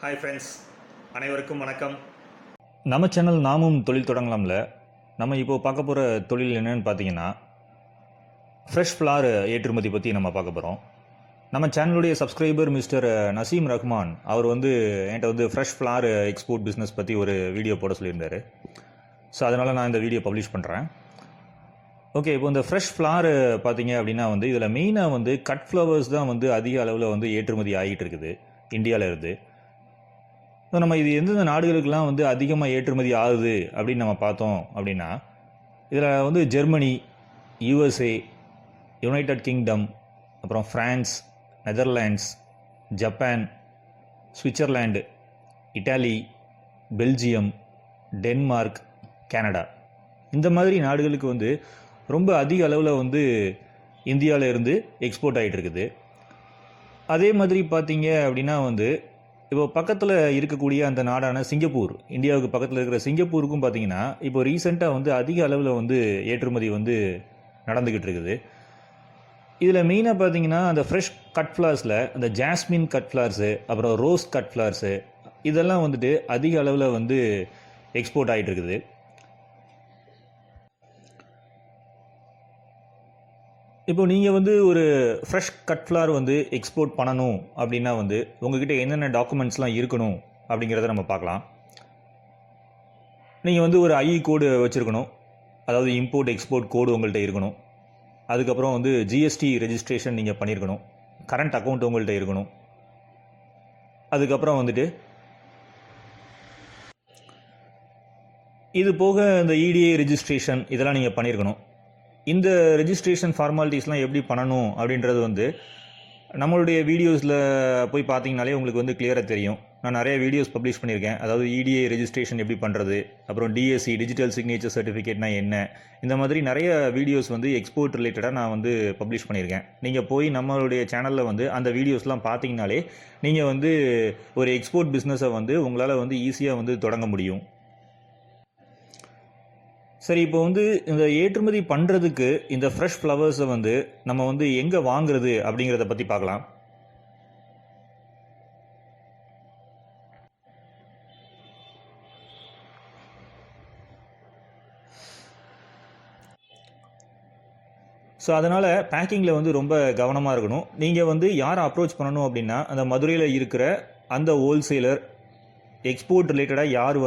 Hi friends, அனைவருக்கும் வணக்கம். நம்ம சேனல் நாமும் தொழில் தொடங்கலாம்ல. நம்ம இப்போது பார்க்க போகிற தொழில் என்னென்னு பார்த்தீங்கன்னா, ஃப்ரெஷ் ஃப்ளார் ஏற்றுமதி பற்றி நம்ம பார்க்க போகிறோம். நம்ம சேனலுடைய சப்ஸ்கிரைபர் மிஸ்டர் நசீம் ரஹ்மான் அவர் என்கிட்ட ஃப்ரெஷ் ஃப்ளார் எக்ஸ்போர்ட் பிஸ்னஸ் பற்றி ஒரு வீடியோ போட சொல்லியிருந்தார். ஸோ அதனால் நான் இந்த வீடியோ பப்ளிஷ் பண்ணுறேன். ஓகே, இப்போ இந்த ஃப்ரெஷ் ஃப்ளார் பார்த்தீங்க அப்படின்னா இதில் மெயினாக கட் ஃப்ளவர்ஸ் தான் அதிக அளவில் ஏற்றுமதி ஆகிட்டு இருக்குது இந்தியாவில் இருந்து. ஸோ நம்ம இது எந்தெந்த நாடுகளுக்கெல்லாம் அதிகமாக ஏற்றுமதி ஆகுது அப்படின்னு நம்ம பார்த்தோம் அப்படின்னா, இதில் ஜெர்மனி, யூஎஸ்ஏ, யுனைடெட் கிங்டம், அப்புறம் France, Netherlands, Japan, Switzerland, Italy, Belgium, Denmark, Canada, இந்த மாதிரி நாடுகளுக்கு ரொம்ப அதிக அளவில் இந்தியாவில் இருந்து எக்ஸ்போர்ட் ஆகிட்டு இருக்குது. அதே மாதிரி பார்த்தீங்க அப்படின்னா இப்போ பக்கத்தில் இருக்கக்கூடிய அந்த நாடான சிங்கப்பூர், இந்தியாவுக்கு பக்கத்தில் இருக்கிற சிங்கப்பூருக்கும் பார்த்தீங்கன்னா இப்போ ரீசெண்டாக அதிக அளவில் ஏற்றுமதி நடந்துக்கிட்டு இருக்குது. இதில் மெயினாக பார்த்தீங்கன்னா அந்த ஃப்ரெஷ் கட் ஃப்ளார்ஸில் அந்த ஜாஸ்மின் கட் ஃப்ளார்ஸு, அப்புறம் ரோஸ் கட் ஃப்ளார்ஸு, இதெல்லாம் அதிக அளவில் எக்ஸ்போர்ட் ஆகிட்டு இருக்குது. இப்போ நீங்கள் ஒரு ஃப்ரெஷ் கட் ஃப்ளார் எக்ஸ்போர்ட் பண்ணணும் அப்படின்னா உங்கள்கிட்ட என்னென்ன டாக்குமெண்ட்ஸ்லாம் இருக்கணும் அப்படிங்கிறத நம்ம பார்க்கலாம். நீங்கள் ஒரு ஐஇ கோடு வச்சுருக்கணும், அதாவது இம்போர்ட் எக்ஸ்போர்ட் கோடு உங்கள்கிட்ட இருக்கணும். அதுக்கப்புறம் ஜிஎஸ்டி ரெஜிஸ்ட்ரேஷன் நீங்கள் பண்ணியிருக்கணும், கரண்ட் அக்கௌண்ட் உங்கள்கிட்ட இருக்கணும். அதுக்கப்புறம் இது போக இந்த இடிஏ ரெஜிஸ்ட்ரேஷன் இதெல்லாம் நீங்கள் பண்ணியிருக்கணும். இந்த ரெஜிஸ்ட்ரேஷன் ஃபார்மாலிட்டிஸ்லாம் எப்படி பண்ணணும் அப்படின்றது நம்மளுடைய வீடியோஸில் போய் பார்த்தீங்கனாலே உங்களுக்கு கிளியராக தெரியும். நான் நிறைய வீடியோஸ் பப்ளிஷ் பண்ணியிருக்கேன். அதாவது இடிஏ ரெஜிஸ்ட்ரேஷன் எப்படி பண்ணுறது, அப்புறம் டிஎஸ்சி டிஜிட்டல் சிக்னேச்சர் சர்டிஃபிகேட்னா என்ன, இந்த மாதிரி நிறைய வீடியோஸ் எக்ஸ்போர்ட் ரிலேட்டடாக நான் பப்ளிஷ் பண்ணியிருக்கேன். நீங்கள் போய் நம்மளுடைய சேனலில் அந்த வீடியோஸ்லாம் பார்த்தீங்கனாலே நீங்கள் ஒரு எக்ஸ்போர்ட் பிஸ்னஸை உங்களால் ஈஸியாக தொடங்க முடியும். சரி, இப்போ இந்த ஏற்றுமதி பண்ணுறதுக்கு இந்த ஃப்ரெஷ் ஃப்ளவர்ஸை நம்ம எங்கே வாங்குறது அப்படிங்கிறத பற்றி பார்க்கலாம். ஸோ அதனால் பேக்கிங்கில் ரொம்ப கவனமாக இருக்கணும். நீங்கள் யாரை அப்ரோச் பண்ணணும் அப்படின்னா, அந்த மதுரையில் இருக்கிற அந்த ஹோல்சேலர், எக்ஸ்போர்ட் ரிலேட்டடாக யார்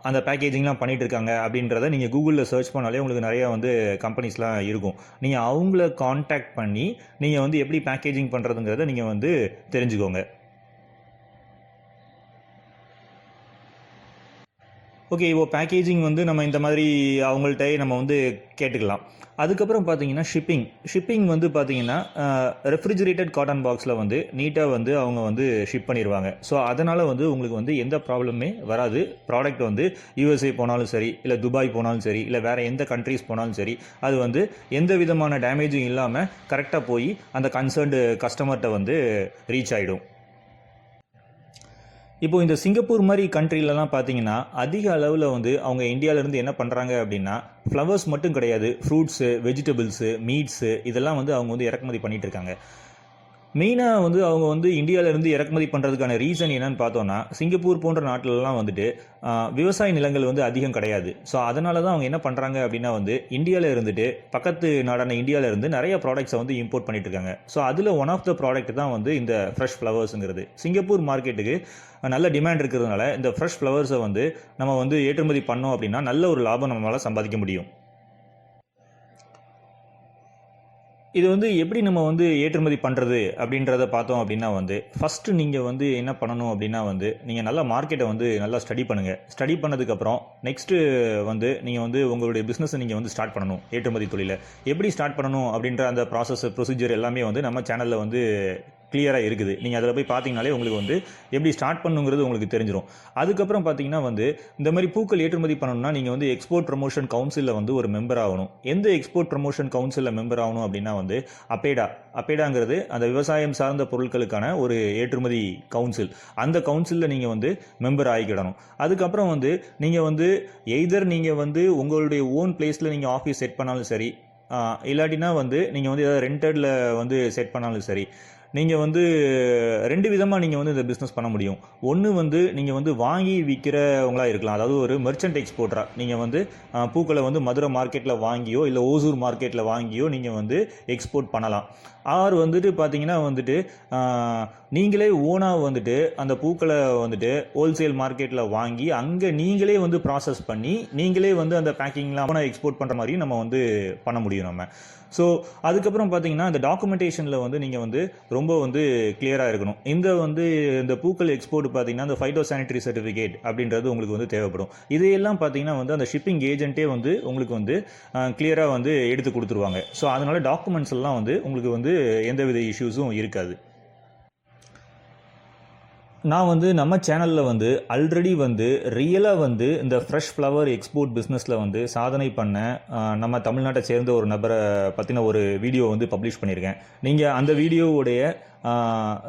அந்த பேக்கேஜிங்லாம் பண்ணிகிட்டு இருக்காங்க அப்படின்றத நீங்கள் கூகுளில் சர்ச் பண்ணாலே உங்களுக்கு நிறையா கம்பெனிஸ்லாம் இருக்கும். நீங்கள் அவங்கள காண்டாக்ட் பண்ணி நீங்கள் எப்படி பேக்கேஜிங் பண்ணுறதுங்கிறத நீங்கள் தெரிஞ்சுக்கோங்க. ஓகே, இப்போ பேக்கேஜிங் நம்ம இந்த மாதிரி அவங்கள்ட்ட நம்ம கேட்டுக்கலாம். அதுக்கப்புறம் பார்த்தீங்கன்னா ஷிப்பிங் பார்த்தீங்கன்னா ரெஃப்ரிஜரேட்டட் காட்டன் பாக்ஸில் நீட்டாக அவங்க ஷிப் பண்ணிடுவாங்க. ஸோ அதனால் உங்களுக்கு எந்த ப்ராப்ளமே வராது. ப்ராடக்ட் யூஎஸ்ஏ போனாலும் சரி, இல்லை துபாய் போனாலும் சரி, இல்லை வேறு எந்த கண்ட்ரீஸ் போனாலும் சரி, அது எந்த விதமான டேமேஜும் இல்லாமல் கரெக்டாக போய் அந்த கன்சர்ன்டு கஸ்டமர்கிட்ட ரீச் ஆகிடும். இப்போ இந்த சிங்கப்பூர் மாதிரி கண்ட்ரிலலாம் பார்த்தீங்கன்னா அதிக அளவில் அவங்க இந்தியாவிலேருந்து என்ன பண்ணுறாங்க அப்படின்னா, ஃப்ளவர்ஸ் மட்டும் கிடையாது, ஃப்ரூட்ஸு, வெஜிடபிள்ஸு, மீட்ஸு, இதெல்லாம் அவங்க இறக்குமதி பண்ணிகிட்டு இருக்காங்க. மெயினாக அவங்க இந்தியாவிலேருந்து இறக்குமதி பண்ணுறதுக்கான ரீசன் என்னன்னு பார்த்தோன்னா, சிங்கப்பூர் போன்ற நாட்டிலலாம் விவசாய நிலங்கள் அதிகம் கிடையாது. ஸோ அதனால தான் அவங்க என்ன பண்ணுறாங்க அப்படின்னா இந்தியாவில் இருந்துட்டு பக்கத்து நாடான இந்தியாவில் இருந்து நிறைய ப்ராடக்ட்ஸை இம்போர்ட் பண்ணிட்டு இருக்காங்க. ஸோ அதில் ஒன் ஆஃப் த ப்ராடக்ட் தான் இந்த ஃப்ரெஷ் ஃப்ளவர்ஸுங்கிறது. சிங்கப்பூர் மார்க்கெட்டுக்கு நல்ல டிமாண்ட் இருக்கிறதுனால இந்த ஃப்ரெஷ் ஃப்ளவர்ஸை நம்ம ஏற்றுமதி பண்ணோம் அப்படின்னா நல்ல ஒரு லாபம் நம்மளால் சம்பாதிக்க முடியும். இது எப்படி நம்ம ஏற்றுமதி பண்ணுறது அப்படின்றத பார்த்தோம் அப்படின்னா ஃபஸ்ட்டு நீங்கள் என்ன பண்ணணும் அப்படின்னா நீங்கள் நல்லா மார்க்கெட்டை நல்லா ஸ்டடி பண்ணுங்கள். ஸ்டடி பண்ணதுக்கப்புறம் நெக்ஸ்ட்டு நீங்கள் உங்களுடைய பிஸ்னஸை நீங்கள் ஸ்டார்ட் பண்ணணும். ஏற்றுமதி தொழிலை எப்படி ஸ்டார்ட் பண்ணணும் அப்படின்ற அந்த ப்ரொசீஜர் எல்லாமே நம்ம சேனலில் கிளியராக இருக்குது. நீங்கள் அதில் போய் பார்த்தீங்கனாலே உங்களுக்கு எப்படி ஸ்டார்ட் பண்ணுங்கிறது உங்களுக்கு தெரிஞ்சிடும். அதுக்கப்புறம் பார்த்தீங்கன்னா இந்த மாதிரி பூக்கள் ஏற்றுமதி பண்ணணும்னா நீங்கள் எக்ஸ்போர்ட் ப்ரமோஷன் கவுன்சிலில் ஒரு மெம்பர் ஆகணும். எந்த எக்ஸ்போர்ட் ப்ரமோஷன் கவுன்சிலில் மெம்பர் ஆகணும் அப்படின்னா அப்பேடாங்கிறது அந்த விவசாயம் சார்ந்த பொருட்களுக்கான ஒரு ஏற்றுமதி கவுன்சில். அந்த கவுன்சிலில் நீங்கள் மெம்பர் ஆகிக்கிடணும். அதுக்கப்புறம் நீங்கள் எய்தர் நீங்கள் உங்களுடைய ஓன் பிளேஸில் நீங்கள் ஆஃபீஸ் செட் பண்ணாலும் சரி, இல்லாட்டினா நீங்கள் ஏதாவது ரெண்டடில் செட் பண்ணாலும் சரி, நீங்கள் வந்து 2 விதமாக நீங்கள் வந்து இந்த பிஸ்னஸ் பண்ண முடியும். ஒன்று வந்து நீங்கள் வந்து வாங்கி விற்கிறவங்களா இருக்கலாம். அதாவது ஒரு மெர்ச்சன்ட் எக்ஸ்போர்ட்டராக நீங்கள் வந்து பூக்களை வந்து மதுரை மார்க்கெட்டில் வாங்கியோ இல்லை ஓசூர் மார்க்கெட்டில் வாங்கியோ நீங்கள் வந்து எக்ஸ்போர்ட் பண்ணலாம். ஆர் வந்துட்டு பார்த்தீங்கன்னா வந்துட்டு நீங்களே ஓனாக வந்துட்டு அந்த பூக்களை வந்துட்டு ஹோல்சேல் மார்க்கெட்டில் வாங்கி அங்கே நீங்களே வந்து ப்ராசஸ் பண்ணி நீங்களே வந்து அந்த பேக்கிங்லாம் எக்ஸ்போர்ட் பண்ணுற மாதிரி நம்ம வந்து பண்ண முடியும் நம்ம. ஸோ அதுக்கப்புறம் பார்த்தீங்கன்னா இந்த டாக்குமெண்டேஷனில் வந்து நீங்கள் வந்து ரொம்ப வந்து கிளியராக இருக்கணும். இந்த பூக்கள் எக்ஸ்போர்ட் பார்த்தீங்கன்னா இந்த ஃபைட்டோ சானிட்டரி சர்டிஃபிகேட் அப்படின்றது உங்களுக்கு வந்து தேவைப்படும். இதையெல்லாம் பார்த்தீங்கன்னா வந்து அந்த ஷிப்பிங் ஏஜென்ட்டே வந்து உங்களுக்கு வந்து கிளியராக வந்து எடுத்து கொடுத்துருவாங்க. ஸோ அதனால டாக்குமெண்ட்ஸ் எல்லாம் வந்து உங்களுக்கு வந்து எந்தவித இஷ்யூஸும் இருக்காது. நான் வந்து நம்ம சேனலில் வந்து ஆல்ரெடி வந்து ரியலாக வந்து இந்த ஃப்ரெஷ் ஃப்ளவர் எக்ஸ்போர்ட் பிஸ்னஸில் வந்து சாதனை பண்ண நம்ம தமிழ்நாட்டை சேர்ந்த ஒரு நபரை பற்றின ஒரு வீடியோ வந்து பப்ளிஷ் பண்ணியிருக்கேன். நீங்கள் அந்த வீடியோவுடைய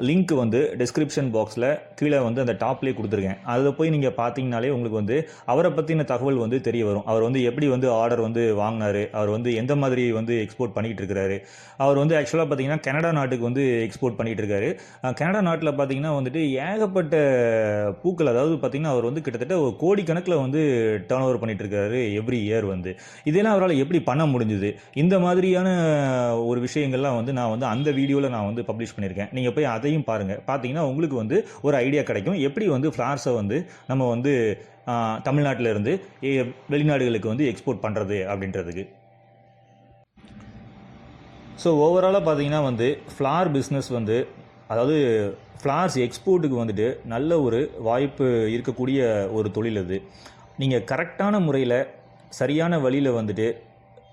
லிங்க் வந்து டிஸ்கிரிப்ஷன் பாக்ஸில் கீழே வந்து அந்த டாப்லேயே கொடுத்துருக்கேன். அதில் போய் நீங்கள் பார்த்தீங்கனாலே உங்களுக்கு வந்து அவரை பற்றின தகவல் வந்து தெரிய வரும். அவர் வந்து எப்படி வந்து ஆர்டர் வந்து வாங்கினார், அவர் வந்து எந்த மாதிரி வந்து எக்ஸ்போர்ட் பண்ணிகிட்டு இருக்கிறாரு. அவர் வந்து ஆக்சுவலாக பார்த்தீங்கன்னா கனடா நாட்டுக்கு வந்து எக்ஸ்போர்ட் பண்ணிகிட்டு இருக்காரு. கனடா நாட்டில் பார்த்தீங்கன்னா வந்துட்டு ஏகப்பட்ட பூக்கள், அதாவது பார்த்தீங்கன்னா அவர் வந்து கிட்டத்தட்ட ஒரு கோடிக்கணக்கில் வந்து டர்ன் ஓவர் பண்ணிகிட்டு இருக்காரு எவ்ரி இயர் வந்து. இதெல்லாம் அவரால் எப்படி பண்ண முடிஞ்சுது, இந்த மாதிரியான ஒரு விஷயங்கள்லாம் வந்து நான் வந்து அந்த வீடியோவில் நான் வந்து பப்ளிஷ் பண்ணியிருக்கேன். நீங்கள் போய் அதையும் பாருங்கள். பார்த்தீங்கன்னா உங்களுக்கு வந்து ஒரு ஐடியா கிடைக்கும் எப்படி வந்து ஃப்ளார்ஸை வந்து நம்ம வந்து தமிழ்நாட்டில் இருந்து வெளிநாடுகளுக்கு வந்து எக்ஸ்போர்ட் பண்ணுறது அப்படின்றதுக்கு. ஸோ ஓவராலாக பார்த்தீங்கன்னா வந்து ஃப்ளார் பிஸ்னஸ் வந்து, அதாவது ஃப்ளார்ஸ் எக்ஸ்போர்ட்டுக்கு வந்துட்டு நல்ல ஒரு வாய்ப்பு இருக்கக்கூடிய ஒரு தொழில் அது. நீங்கள் கரெக்டான முறையில் சரியான வழியில் வந்துட்டு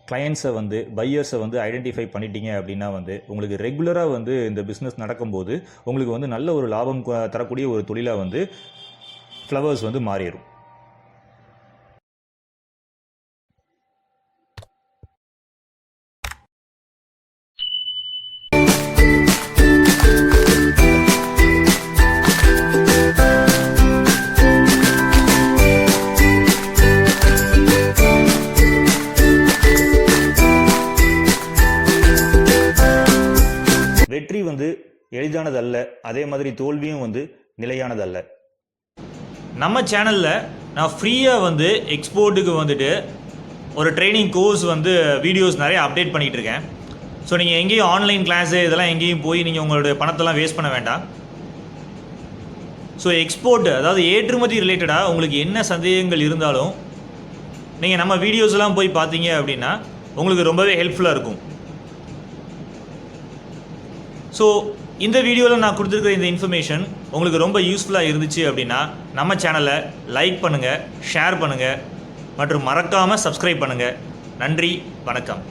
கிளையண்ட்ஸை வந்து பையர்ஸை வந்து ஐடென்டிஃபை பண்ணிட்டீங்க அப்படின்னா வந்து உங்களுக்கு ரெகுலராக வந்து இந்த பிஸ்னஸ் நடக்கும்போது உங்களுக்கு வந்து நல்ல ஒரு லாபம் தரக்கூடிய ஒரு தொழிலாக வந்து ஃப்ளவர்ஸ் வந்து மாறிடும். வெற்றி வந்து எளிதானதல்ல, அதே மாதிரி தோல்வியும் வந்து நிலையானதல்ல. நம்ம சேனலில் நான் ஃப்ரீயாக வந்து எக்ஸ்போர்ட்டுக்கு வந்துட்டு ஒரு ட்ரைனிங் கோர்ஸ் வந்து வீடியோஸ் நிறைய அப்டேட் பண்ணிகிட்டு இருக்கேன். ஸோ நீங்கள் எங்கேயும் ஆன்லைன் கிளாஸு இதெல்லாம் எங்கேயும் போய் நீங்கள் உங்களுடைய பணத்தெல்லாம் வேஸ்ட் பண்ண வேண்டாம். ஸோ எக்ஸ்போர்ட், அதாவது ஏற்றுமதி ரிலேட்டடாக உங்களுக்கு என்ன சந்தேகங்கள் இருந்தாலும் நீங்கள் நம்ம வீடியோஸ்லாம் போய் பார்த்தீங்க அப்படின்னா உங்களுக்கு ரொம்பவே ஹெல்ப்ஃபுல்லாக இருக்கும். ஸோ இந்த வீடியோவில் நான் கொடுத்துருக்கிற இந்த இன்ஃபர்மேஷன் உங்களுக்கு ரொம்ப யூஸ்ஃபுல்லாக இருந்துச்சு அப்படின்னா நம்ம சேனலை லைக் பண்ணுங்கள், ஷேர் பண்ணுங்கள் மற்றும் மறக்காமல் சப்ஸ்கிரைப் பண்ணுங்கள். நன்றி, வணக்கம்.